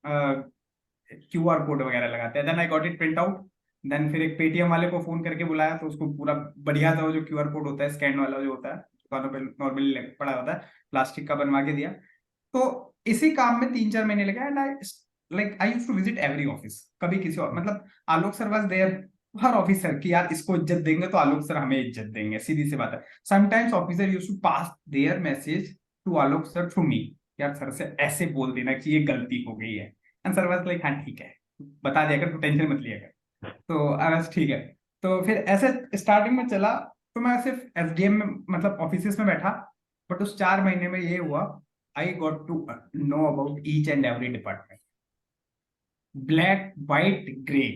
क्यूआर कोड वगैरह लगाते हैं। Then I got it print out. देन फिर एक पेटीएम वाले को फोन करके बुलाया, तो उसको पूरा बढ़िया सा वो जो क्यूआर कोड होता है स्कैन वाला जो होता है दुकानों पे नॉर्मली पड़ा होता है प्लास्टिक का, बनवा के दिया। तो इसी काम में 3-4 महीने लगे and I used to visit every office. कभी किसी और मतलब आलोक सर वाज देयर, हर ऑफिसर की यार इसको इज्जत देंगे तो आलोक सर हमें इज्जत देंगे, सीधी सी बात है। Sometimes officer used to pass their message to Alok sir through me, यार सर से ऐसे बोल देना कि ये गलती हो गई है। एंड सर वाज लाइक हाँ ठीक है, बता दिया कर, तू टेंशन मत लिया कर। तो आई वाज ठीक है। तो फिर ऐसे स्टार्टिंग में चला। तो मैं सिर्फ एसडीएम में मतलब ऑफिस में बैठा, बट उस 4 महीने में ये हुआ, I got to know about each and every department, black white grey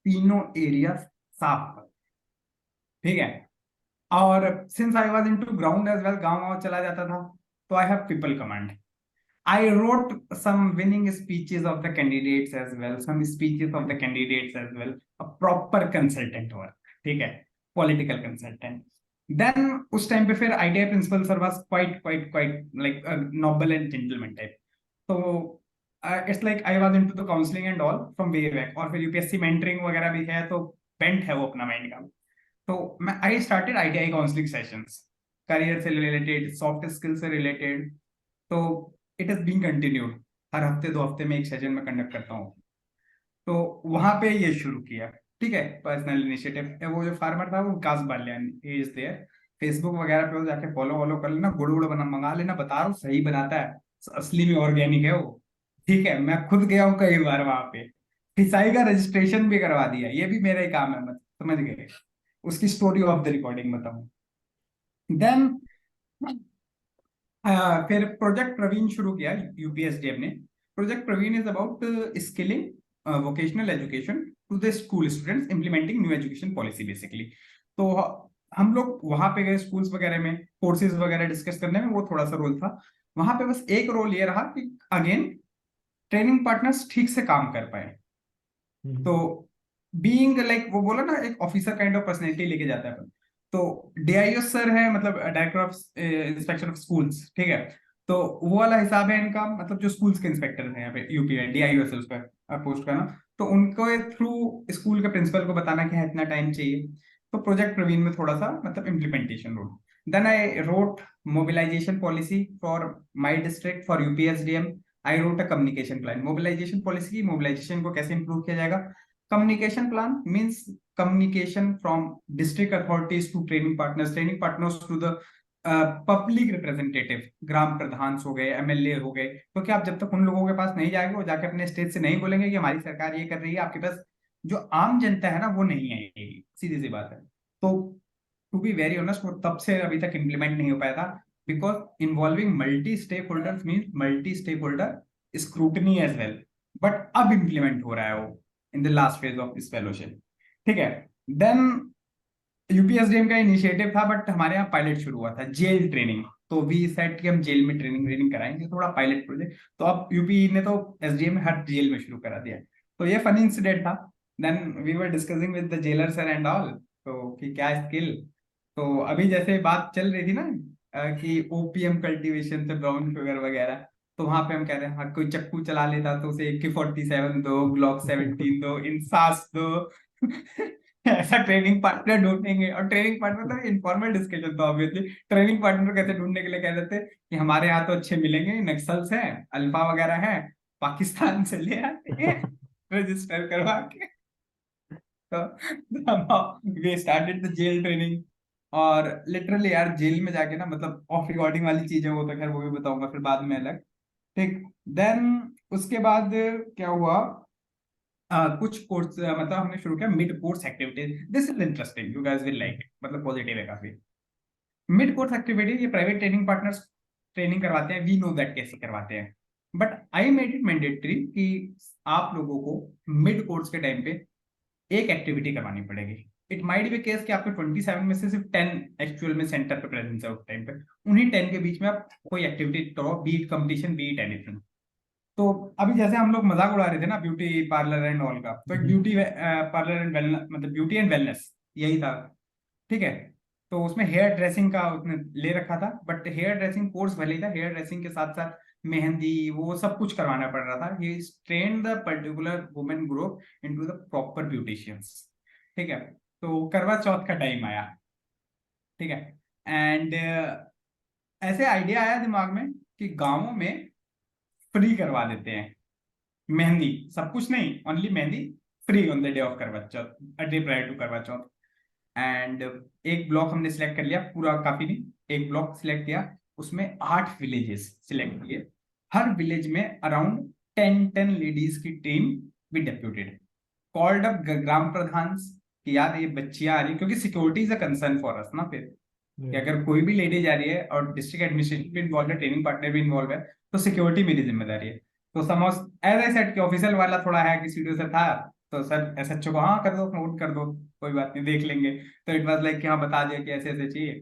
तीनों एरिया साफ कर। ठीक है, और since I was into ground as well, गांव गांव चला जाता था, तो I have people command. I wrote some winning speeches of the candidates as well, some speeches of the candidates as well, a proper consultant work, ठीक है, political consultant. Then उस time पे फिर ITI principal sir was quite like a noble and gentleman type. So it's like I was into the counseling and all from way back, और फिर UPSC mentoring वगैरह भी है, तो bent है वो अपना माइंड का। तो मैं I started ITI counseling sessions, career से रिलेटेड, सॉफ्ट स्किल से रिलेटेड। तो इट इज बीइंग कंटिन्यूड, हर हफ्ते 2 हफ्ते में एक सेशन में कंडक्ट करता हूँ। तो वहां पे ये शुरू किया। ठीक है, पर्सनल इनिशिएटिव। वो जो फार्मर था वो Vikas Balyan, he is there, Facebook वगैरह पे जाके फॉलो वॉलो कर लेना, गुड़ उड़ बना मंगा लेना, बता रहा हूँ सही बनाता है, असली में ऑर्गेनिक है वो। ठीक है, मैं खुद गया हूँ कई बार वहां पे, फिसाई का रजिस्ट्रेशन भी करवा दिया, ये भी मेरा ही काम है, मतलब समझ गए। उसकी स्टोरी ऑफ द रिकॉर्डिंग बताऊं। देन फिर प्रोजेक्ट प्रवीण शुरू किया यूपीएसडीएम ने। Project Praveen is about skilling vocational education to the school students, implementing new education policy basically. तो हम लोग वहां पे गए स्कूल्स वगैरह में, कोर्सेज वगैरह डिस्कस करने में, वो थोड़ा सा रोल था वहां पे। बस एक रोल ये रहा कि अगेन ट्रेनिंग पार्टनर्स ठीक से काम कर पाए। तो बीइंग लाइक वो बोला ना, एक ऑफिसर काइंड ऑफ पर्सनैलिटी लेके जाता है अपन। तो डीआईओ सर है, मतलब director of inspection of schools. ठीक है, तो वो वाला हिसाब है इनका, मतलब जो स्कूल्स के इंस्पेक्टर हैं यहाँ पे यूपी में, डीआईओ से उस पर पोस्ट करना। तो उनको थ्रू स्कूल के प्रिंसिपल को बताना कि हाँ इतना टाइम चाहिए। तो प्रोजेक्ट प्रवीण में थोड़ा सा मतलब implementation role. Then I wrote mobilisation policy for my district for UPSDM. I wrote a communication plan, mobilisation policy की, मोबिलाइजेशन को कैसे इंप्रूव किया जाएगा। Communication plan means communication from district authorities to training partners to the public representative, ग्राम प्रधान हो गए, MLA हो गए। तो क्या आप जब तक उन लोगों के पास नहीं जाएंगे, वो जाके अपने स्टेज से नहीं बोलेंगे कि हमारी सरकार ये कर रही है, आपके पास जो आम जनता है ना वो नहीं आएगी, सीधी सी बात है। तो टू बी वेरी ऑनेस्ट, वो तब से अभी तक इम्प्लीमेंट नहीं हो पाया था, because involving multi stakeholders means multi stakeholder scrutiny as well. But अब इम्प्लीमेंट हो रहा है वो in the last phase of this fellowship. ठीक है, देन यूपीएसडीएम का इनिशिएटिव था, बट हमारे यहाँ पायलट शुरू हुआ था, जेल ट्रेनिंग। तो वी सेट कि हम जेल में ट्रेनिंग कराएंगे, थोड़ा पायलट प्रोजेक्ट। तो अब यूपी ने तो एसडीएम में हर जेल में शुरू करा दिया। तो ये फनी इंसिडेंट था। Then we were discussing with the jailer sir and all, तो कि क्या स्किल। तो अभी जैसे बात चल रही थी ना कि ओपीएम कल्टीवेशन से ब्राउन शुगर वगैरह, तो वहां पे हम कह रहे हैं हाँ कोई चक्कू चला लेता तो उसे AK-47 दो, ग्लॉक 17 दो, इंसास दो। ऐसा ट्रेनिंग पार्टनर ढूंढेंगे, और ट्रेनिंग पार्टनर मतलब इनफॉर्मल डिस्कशन, तो ऑब्वियसली ट्रेनिंग पार्टनर कैसे ढूंढने के लिए कह देते कि हमारे यहाँ तो अच्छे मिलेंगे, नक्सल्स हैं, अल्फा वगैरह है, पाकिस्तान से ले आते हैं रजिस्टर करवा के। तो we started the jail training. और लिटरली यार जेल में जाके ना, मतलब ऑफ रिकॉर्डिंग वाली चीजें वो तो खैर वो भी बताऊंगा फिर बाद में अलग। ठीक। देन उसके बाद क्या हुआ, कुछ कोर्स मतलब हमने शुरू किया mid course activities. This is interesting, you guys will like it, मतलब पॉजिटिव है काफी। मिड कोर्स एक्टिविटी ये प्राइवेट ट्रेनिंग पार्टनर्स ट्रेनिंग करवाते हैं, वी नो दैट कैसे करवाते हैं, but I made it mandatory कि आप लोगों को मिड कोर्स के टाइम पे एक एक्टिविटी करवानी पड़ेगी। इट माइट बी केस कि आपके 27 में से सिर्फ 10 एक्चुअल में सेंटर पे प्रेजेंस है उस टाइम पे, उन्हीं 10 के बीच में आप कोई एक्टिविटी करो, बीट कंपटीशन बीट एनीथिंग। तो अभी जैसे हम लोग मजाक उड़ा रहे थे ना ब्यूटी पार्लर एंड ऑल का, तो एक ब्यूटी पार्लर एंड वेलनेस, मतलब ब्यूटी एंड वेलनेस यही था। ठीक है। तो उसमें हेयर ड्रेसिंग का उसने ले रखा था, बट हेयर ड्रेसिंग कोर्स भले ही था, हेयर ड्रेसिंग के साथ साथ मेहंदी वो सब कुछ करवाना पड़ रहा था। He train the particular women group into the proper beauticians. ठीक है। तो करवा चौथ का टाइम आया। ठीक है। एंड ऐसे आइडिया आया दिमाग में कि गांवों में फ्री करवा देते हैं मेहंदी, सब कुछ नहीं, only mehndi free on the day of करवा चौथ, अ डे प्रायर टू करवा चौथ। एंड एक ब्लॉक हमने सिलेक्ट कर लिया, पूरा काफी नहीं, एक ब्लॉक सिलेक्ट किया, उसमें 8 विलेजेस सिलेक्ट किए। हर विलेज में अराउंड 10 लेडीज की टीम भी डेप्यूटेड, कॉल्ड अप ग्राम प्रधान कि यार ये बच्चियां आ रही, क्योंकि security is a concern for us ना फिर, कि अगर कोई भी लेडी जा रही है और डिस्ट्रिक्ट एडमिनिस्ट्रेशन भी इन्वॉल्व है, ट्रेनिंग पार्टनर भी इन्वॉल्व है, तो सिक्योरिटी मेरी जिम्मेदारी है। तो समझ एज आई सेड कि ऑफिशियल वाला थोड़ा है कि सीडीओ से था, तो सर एसएचओ को हाँ कर दो, प्रमोट कर दो, कोई बात नहीं देख लेंगे। तो इट वाज लाइक कि हाँ बता दिया कि ऐसे ऐसे चाहिए।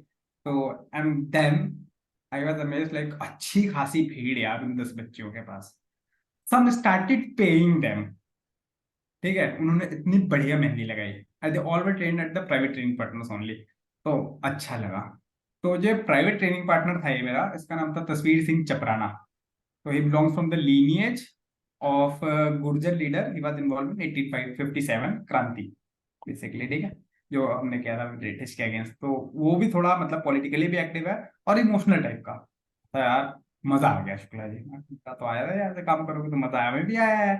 तो and then I was amazed, like अच्छी खासी भीड़ यार उन 10 बच्चियों के पास। Some started paying them. ठीक है। उन्होंने इतनी बढ़िया मेहंदी लगाई, and they all were trained at the private training partners only. तो अच्छा लगा। तो जो प्राइवेट ट्रेनिंग पार्टनर था ये मेरा, इसका नाम था तस्वीर सिंह चपराना। तो he belongs from the lineage of Gurjar leader, he was involve in 1857 क्रांति बेसिकली। ठीक है। जो हमने किया था ब्रिटिश के अगेंस्ट, तो वो भी थोड़ा मतलब पॉलिटिकली भी एक्टिव है और इमोशनल टाइप का। तो यार मजा आ गया शुक्ला जी, मैं कहा तो आया था यार से काम करोगे तो मजा आया, हमें भी आया है।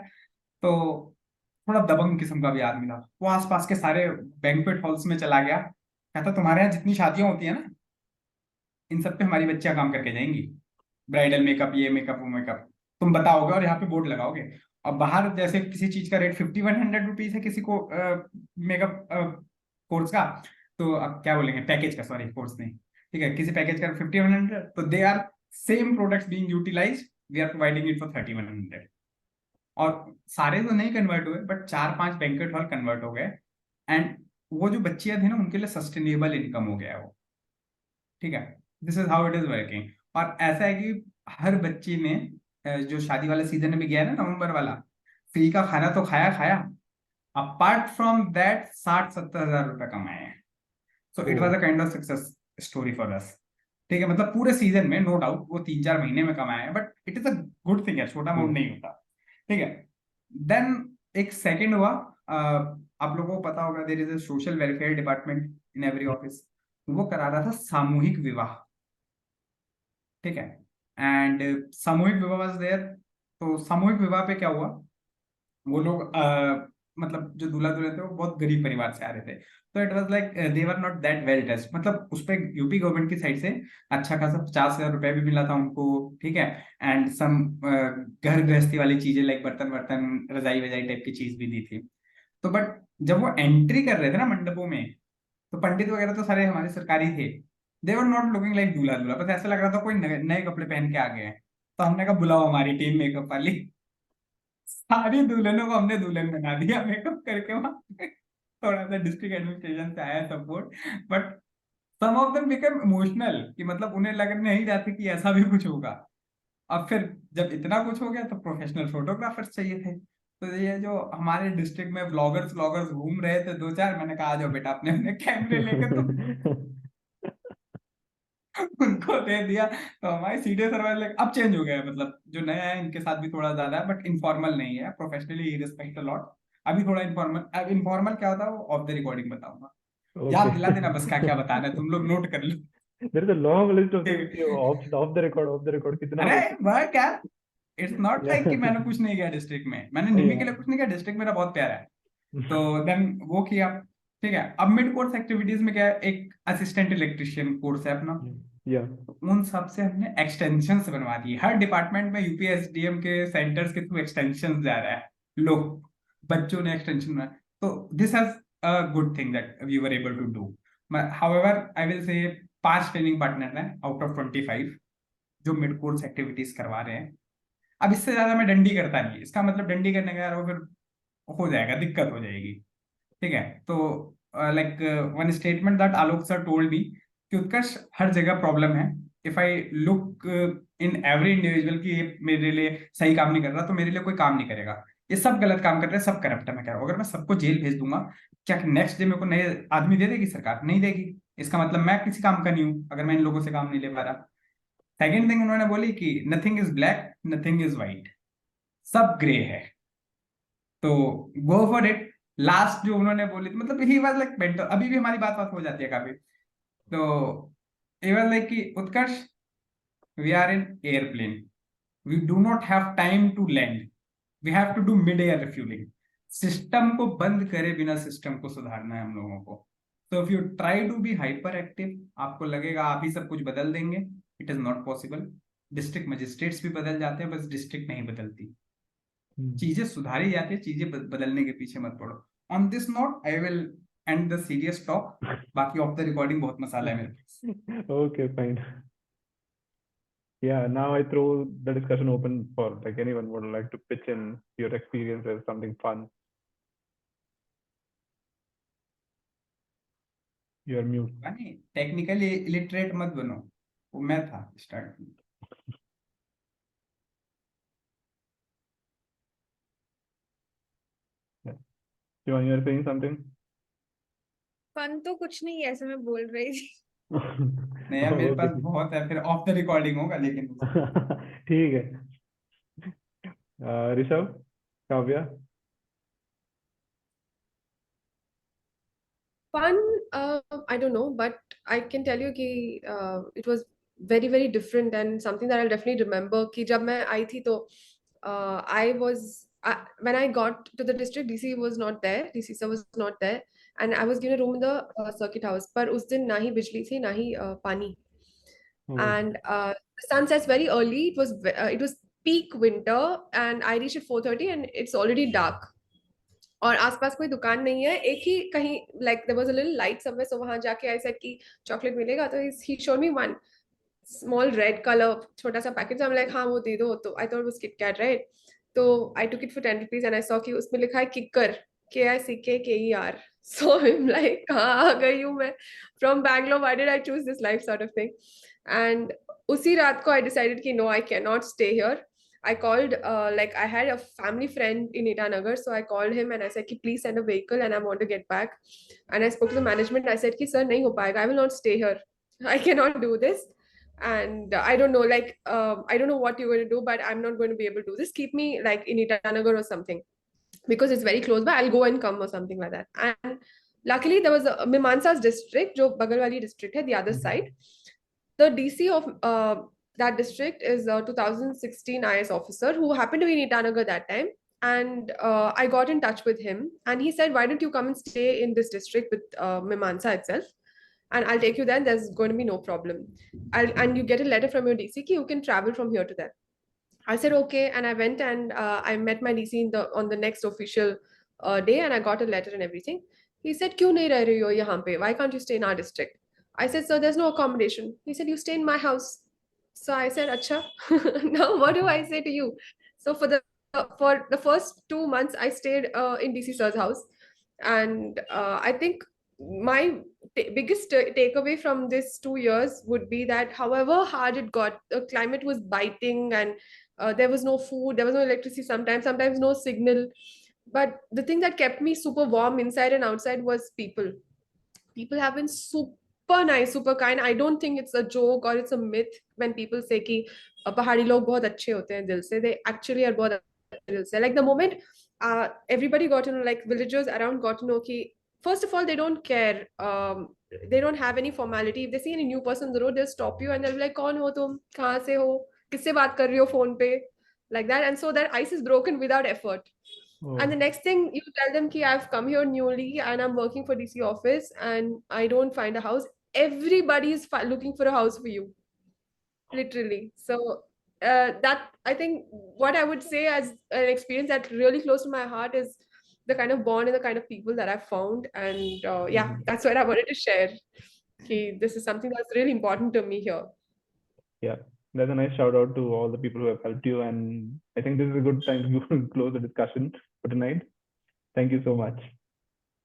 तो थोड़ा दबंग किस्म का भी आदमी था वो, आसपास के सारे बैंक्वेट हॉल्स में चला गया, कहता तुम्हारे यहाँ जितनी शादियां होती है ना, इन सब पे हमारी बच्चियां काम करके जाएंगी, ब्राइडल मेकअप, ये मेकअप वो मेकअप, तुम बताओगे और यहाँ पे बोर्ड लगाओगे। और बाहर जैसे किसी चीज का रेट 50-100 रुपीज है किसी को मेकअप कोर्स का, तो अब क्या बोलेंगे पैकेज का, सॉरी कोर्स नहीं, ठीक है, किसी पैकेज का 50-100, तो they are same products being utilised, we are providing it for 30-100। और सारे तो नहीं कन्वर्ट हुए, बट 4-5 बैंकेट हॉल कन्वर्ट हो गए। एंड वो जो बच्चियां थी ना उनके लिए सस्टेनेबल इनकम हो गया है वो। ठीक है। This is how it is working. और ऐसा है कि हर बच्ची ने जो शादी वाला सीजन में गया ना नवंबर वाला, फ्री का खाना तो खाया खाया, अपार्ट फ्रॉम दैट 60-70 हजार रुपए कमाए हैं। So it was a kind of success story for us. ठीक है। मतलब पूरे सीजन में नो डाउट वो 3-4 महीने में कमाए हैं, but it is a good thing है, छोटा अमाउंट नहीं होता। ठीक है। देन एक सेकंड हुआ, आप लोगों को पता होगा there is a social welfare department in every office, वो करा रहा था सामूहिक विवाह। ठीक है। एंड सामूहिक विवाह वाज देयर। तो सामूहिक विवाह पे क्या हुआ, वो लोग मतलब जो दूल्हा दुल्हन थे वो बहुत गरीब परिवार से आ रहे थे, तो it was like they were not that well dressed, मतलब उस पे यूपी गवर्नमेंट की साइड से अच्छा खासा 50,000 रुपए भी मिला था उनको। ठीक है। एंड सम घर गृहस्थी वाली चीजें लाइक बर्तन वर्तन रजाई वजाई टाइप की चीज भी दी थी। तो बट जब वो एंट्री कर रहे थे ना मंडपों में, तो पंडित वगैरह तो सारे हमारे सरकारी थे, दे वर नॉट लुकिंग लाइक दूल्हा दूल्हा, बस ऐसा लग रहा था कोई नए कपड़े पहन के आ गए हैं। तो हमने कहा बुलाओ हमारी टीम मेकअप वाली, सारी दुल्हनों को हमने दुल्हन बना दिया मेकअप करके वहां पे। थोड़ा सा डिस्ट्रिक्ट एडमिनिस्ट्रेशन से आया support, but some of them become emotional कि मतलब उन्हें लग नहीं रहा था कि ऐसा भी कुछ होगा। अब फिर जब इतना कुछ हो गया तो प्रोफेशनल फोटोग्राफर्स चाहिए थे। तो ये जो हमारे डिस्ट्रिक्ट में ब्लॉगर्स व्लॉगर्स घूम रहे थे 2-4, मैंने कहा आ जाओ बेटा अपने अपने कैमरे लेके, तो उनको दे दिया। तो हमारे सीडीएस सर वाले अब चेंज हो गया है, मतलब जो नया है इनके साथ भी थोड़ा ज्यादा है, बट इनफॉर्मल नहीं है, प्रोफेशनली रिस्पेक्ट अ लॉट। अभी थोड़ा इनफॉर्मल, अब इनफॉर्मल क्या होता है वो ऑफ द रिकॉर्डिंग बताऊंगा। याद दिला देना बस क्या क्या बताना है, तुम लोग नोट कर लो। There is a long list of things off the record कितना अरे होता वह क्या, इट्स नॉट है। लाइक कि मैंने कुछ नहीं किया डिस्ट्रिक्ट में, मैंने निमी के लिए कुछ नहीं किया, डिस्ट्रिक्ट मेरा बहुत प्यारा है। तो देन वो किया, ठीक है। अब मिड कोर्स एक्टिविटीज में क्या है, एक असिस्टेंट इलेक्ट्रिशियन कोर्स है अपना, या उन सब से हमने एक्सटेंशंस बनवा दिए। हर डिपार्टमेंट में यूपीएसडीएम के सेंटर्स के थ्रू एक्सटेंशन जा रहा है, लोग बच्चों ने एक्सटेंशन में। तो this has a good thing that we were able to do. However I will say 5 training partner हैं आउट ऑफ 25 जो मिड कोर्स एक्टिविटीज करवा रहे हैं। अब इससे ज्यादा मैं डंडी करता नहीं, इसका मतलब डंडी करने का यार वो फिर हो जाएगा, दिक्कत हो जाएगी, ठीक है। तो like one statement that Alok sir told me कि उत्कर्ष हर जगह प्रॉब्लम है। If I look in every individual कि ये मेरे लिए सही काम नहीं कर रहा तो मेरे लिए कोई काम नहीं करेगा, ये सब गलत काम कर रहे हैं, सब करप्ट है, मैं कह रहा हूँ अगर मैं सबको जेल भेज दूंगा, क्या नेक्स्ट डे मेरे को नए आदमी दे देगी सरकार? नहीं देगी। इसका मतलब मैं किसी काम का नहीं हूँ अगर मैं इन लोगों से काम नहीं ले पा रहा। सेकेंड थिंग उन्होंने बोली कि nothing is black, nothing is white, सब ग्रे है, तो गो फॉर इट। लास्ट जो उन्होंने बोली थी, मतलब ही वाज लाइक मेंटर, अभी भी हमारी बात बात हो जाती है काफी। तो ही वाज लाइक कि Utkarsh, we are in airplane, we do not have time to land, we have to do mid air refuelling. System को बंद करे बिना सिस्टम को सुधारना है हम लोगों को। तो if you try to be hyperactive, आपको लगेगा आप ही सब कुछ बदल देंगे, it is not possible. District magistrates भी बदल जाते हैं, बस डिस्ट्रिक्ट नहीं बदलती। चीजें सुधारी जाती है, चीजें बदलने के पीछे मत पड़ो। On this note I will and the serious talk, बाकी ऑफ द रिकॉर्डिंग बहुत मसाला है मेरे पास। Okay, fine. Yeah, now I throw the discussion open for like anyone would like to pitch in your experiences, something fun. You're mute. नहीं, technically illiterate मत बनो, वो मैं था स्टार्ट में। Shivan, you're saying something? Fun तो कुछ नहीं है, ऐसे मैं बोल रही थी। नहीं यार मेरे पास Okay. बहुत है, फिर ऑफ द रिकॉर्डिंग होगा लेकिन। ठीक है। Rishabh, Kavya? Fun, I don't know, but I can tell you कि it was very very different and something that I'll definitely remember कि जब मैं आई थी तो when I got to the district, DC was not there, DC sir was not there, and I was given a room in the circuit house. पर उस दिन ना ही बिजली थी ना ही पानी, and the sun sets very early. It was peak winter, and I reached at 4:30, and it's already dark. और आसपास कोई दुकान नहीं है, एक ही कहीं like there was a little light somewhere, so वहां जाके आई सेड कि चॉकलेट मिलेगा, तो he showed me one small red colour छोटा सा पैकेट, आई एम लाइक हाँ वो दे दो, तो I thought was KitKat right, तो I took it for 10 rupees and I saw कि उसमें लिखा है kicker, KICKER, so I am like कहाँ आ गई हूँ मैं, from Bangalore, why did I choose this life sort of thing. And उसी रात को आई डिसाइडेड कि no I can not stay here. I called, like I had a family friend in Itanagar, so I called him and I said, please send a vehicle and I want to get back. And I spoke to the management. I said, sir, nahi ho payega. I will not stay here. I cannot do this. And I don't know, like, I don't know what you're going to do, but I'm not going to be able to do this. Keep me like in Itanagar or something, because it's very close by. I'll go and come or something like that. And luckily, there was a Mimamsa's district, jo Bagalwali district hai, the other side. The DC of that district is a 2016 IS officer who happened to be in Itanagar that time. And I got in touch with him and he said, why don't you come and stay in this district with Mimamsa itself? And I'll take you there. And there's going to be no problem. And you get a letter from your DC ki you can travel from here to there. I said, okay. And I went and I met my DC on the next official day, and I got a letter and everything. He said, "Kyun nahi reh rahi ho yahan pe? Why can't you stay in our district?" I said, "Sir, there's no accommodation." He said, "You stay in my house." So I said, "Acha." Now what do I say to you? So for the first 2 months, I stayed in DC sir's house, and I think my biggest takeaway from this 2 years would be that however hard it got, the climate was biting, and there was no food, there was no electricity, sometimes no signal. But the thing that kept me super warm inside and outside was people. People have been super super nice, super kind. I don't think it's a joke or it's a myth when people say कि पहाड़ी लोग बहुत अच्छे होते हैं दिल से. They actually are बहुत अच्छे दिल से. Like the moment everybody got to know, like villagers around got to know कि first of all they don't care. They don't have any formality. If they see any new person on the road, they'll stop you and they'll be like, कौन हो तुम? कहाँ से हो? किससे बात कर रही हो phone पे? Like that. And so that ice is broken without effort. And the next thing you tell them ki I've come here newly and I'm working for DC office and I don't find a house. Everybody is looking for a house for you, literally. So that I think what I would say as an experience that really close to my heart is the kind of bond and the kind of people that I've found. And yeah, that's what I wanted to share. Ki this is something that's really important to me here. Yeah, that's a nice shout out to all the people who have helped you. And I think this is a good time to close the discussion for tonight. Thank you so much.